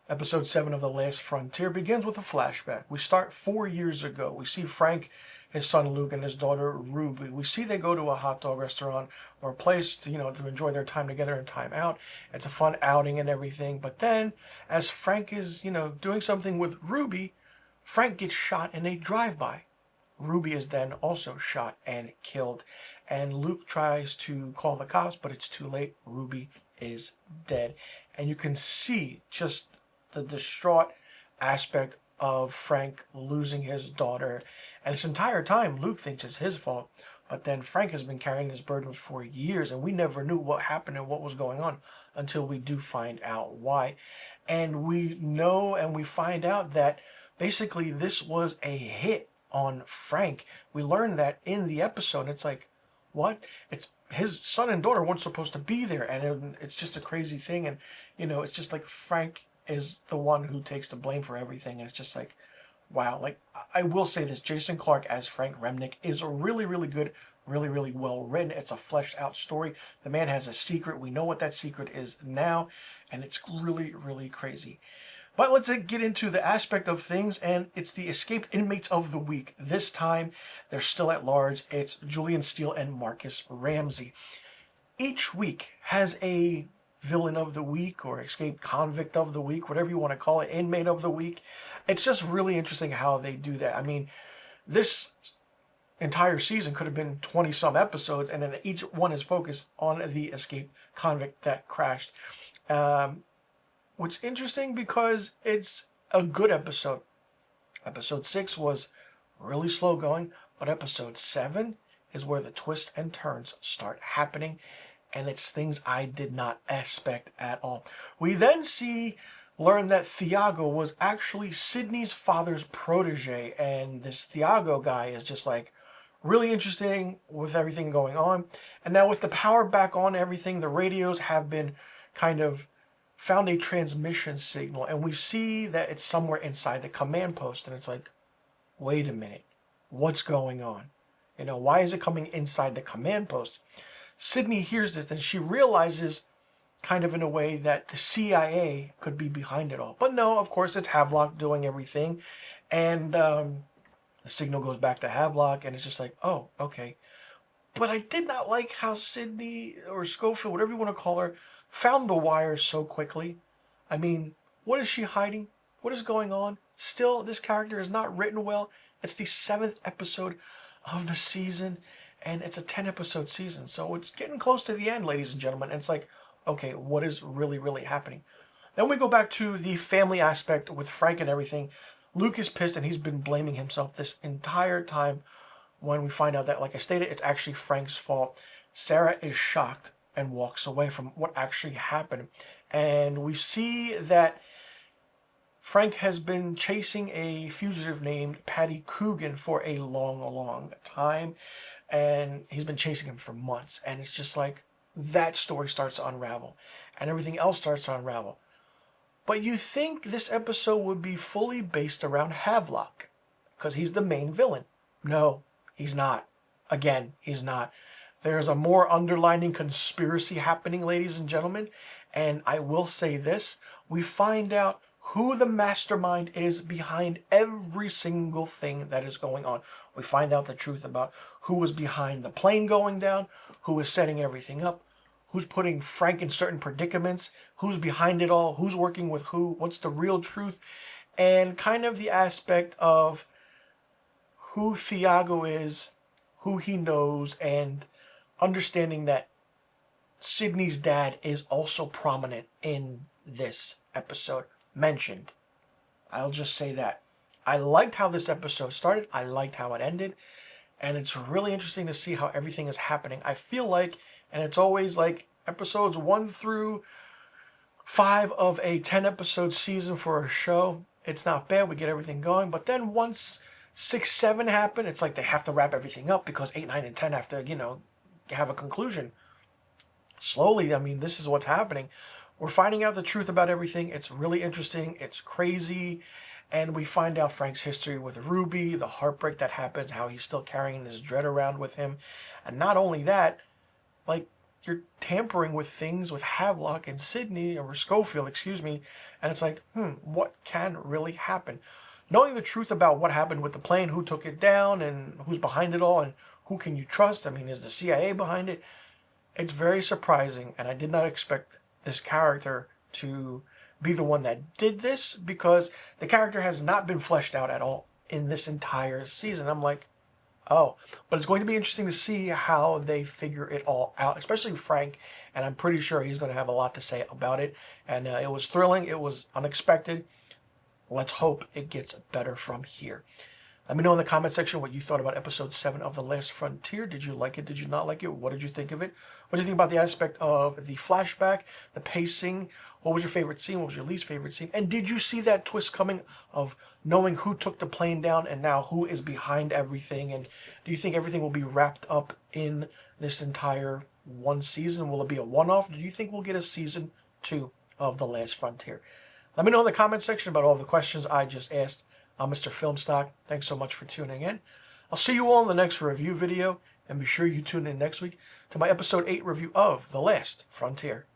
Episode 7 of The Last Frontier begins with a flashback. We start 4 years ago. We see Frank, his son Luke, and his daughter Ruby. We see they go to a hot dog restaurant or a place to enjoy their time together and time out. It's a fun outing and everything. But then, as Frank is, doing something with Ruby, Frank gets shot in a drive-by. Ruby is then also shot and killed. And Luke tries to call the cops, but it's too late. Ruby is dead. And you can see just the distraught aspect of Frank losing his daughter. And this entire time, Luke thinks it's his fault. But then Frank has been carrying this burden for years, and we never knew what happened and what was going on until we do find out why. And we know and we find out that basically this was a hit on Frank. We learned that in the episode. It's like, what? It's his son and daughter weren't supposed to be there, and it's just a crazy thing. And it's just like Frank is the one who takes the blame for everything. And it's just like, wow. Like, I will say this, Jason Clarke as Frank Remnick is a really, really good, really, really well written. It's a fleshed out story. The man has a secret. We know what that secret is now, and it's really, really crazy. But let's get into the aspect of things, and it's the escaped inmates of the week. This time, they're still at large. It's Julian Steele and Marcus Ramsey. Each week has a villain of the week or escaped convict of the week, whatever you want to call it, inmate of the week. It's just really interesting how they do that. I mean, this entire season could have been 20 some episodes, and then each one is focused on the escaped convict that crashed. Which is interesting because it's a good episode. Episode 6 was really slow going, but episode 7 is where the twists and turns start happening, and it's things I did not expect at all. We then learn that Thiago was actually Sydney's father's protege, and this Thiago guy is just like really interesting with everything going on. And now with the power back on everything, the radios have been kind of found a transmission signal, and we see that it's somewhere inside the command post, and it's like, wait a minute, what's going on? Why is it coming inside the command post? Sydney hears this, and she realizes kind of in a way that the CIA could be behind it all. But no, of course, it's Havelock doing everything, and the signal goes back to Havelock, and it's just like, oh, okay. But I did not like how Sydney, or Schofield, whatever you want to call her, found the wire so quickly. I mean, what is she hiding? What is going on? Still, this character is not written well. It's the 7th episode of the season, and it's a 10-episode season, so it's getting close to the end, ladies and gentlemen. And it's like, okay, what is really, really happening? Then we go back to the family aspect with Frank and everything. Luke is pissed, and he's been blaming himself this entire time. When we find out that, like I stated, it's actually Frank's fault. Sarah is shocked and walks away from what actually happened. And we see that Frank has been chasing a fugitive named Paddy Coogan for a long, long time. And he's been chasing him for months. And it's just like that story starts to unravel. And everything else starts to unravel. But you think this episode would be fully based around Havelock, because he's the main villain. No, he's not. Again, he's not. There's a more underlining conspiracy happening, ladies and gentlemen. And I will say this. We find out who the mastermind is behind every single thing that is going on. We find out the truth about who was behind the plane going down, who was setting everything up, who's putting Frank in certain predicaments, who's behind it all, who's working with who, what's the real truth, and kind of the aspect of who Thiago is, who he knows, and understanding that Sydney's dad is also prominent in this episode, mentioned. I'll just say that. I liked how this episode started. I liked how it ended. And it's really interesting to see how everything is happening. I feel like, and it's always like episodes 1 through 5 of a 10-episode season for a show. It's not bad. We get everything going. But then once 6, 7 happen, it's like they have to wrap everything up because 8, 9, and 10 have to, have a conclusion. Slowly, I mean, this is what's happening. We're finding out the truth about everything. It's really interesting. It's crazy. And we find out Frank's history with Ruby, the heartbreak that happens, how he's still carrying this dread around with him. And not only that, like, you're tampering with things with Havelock and Sydney, or Schofield, excuse me, and it's like, what can really happen? Knowing the truth about what happened with the plane, who took it down, and who's behind it all, and who can you trust? I mean, is the CIA behind it? It's very surprising, and I did not expect this character to be the one that did this, because the character has not been fleshed out at all in this entire season. I'm like, oh, but it's going to be interesting to see how they figure it all out, especially Frank, and I'm pretty sure he's going to have a lot to say about it. And it was thrilling. It was unexpected. Let's hope it gets better from here. Let me know in the comment section what you thought about episode 7 of The Last Frontier. Did you like it? Did you not like it? What did you think of it? What did you think about the aspect of the flashback, the pacing? What was your favorite scene? What was your least favorite scene? And did you see that twist coming of knowing who took the plane down and now who is behind everything? And do you think everything will be wrapped up in this entire one season? Will it be a one-off? Do you think we'll get a season 2 of The Last Frontier? Let me know in the comment section about all the questions I just asked. I'm Mr. Filmstock. Thanks so much for tuning in. I'll see you all in the next review video, and be sure you tune in next week to my episode 8 review of The Last Frontier.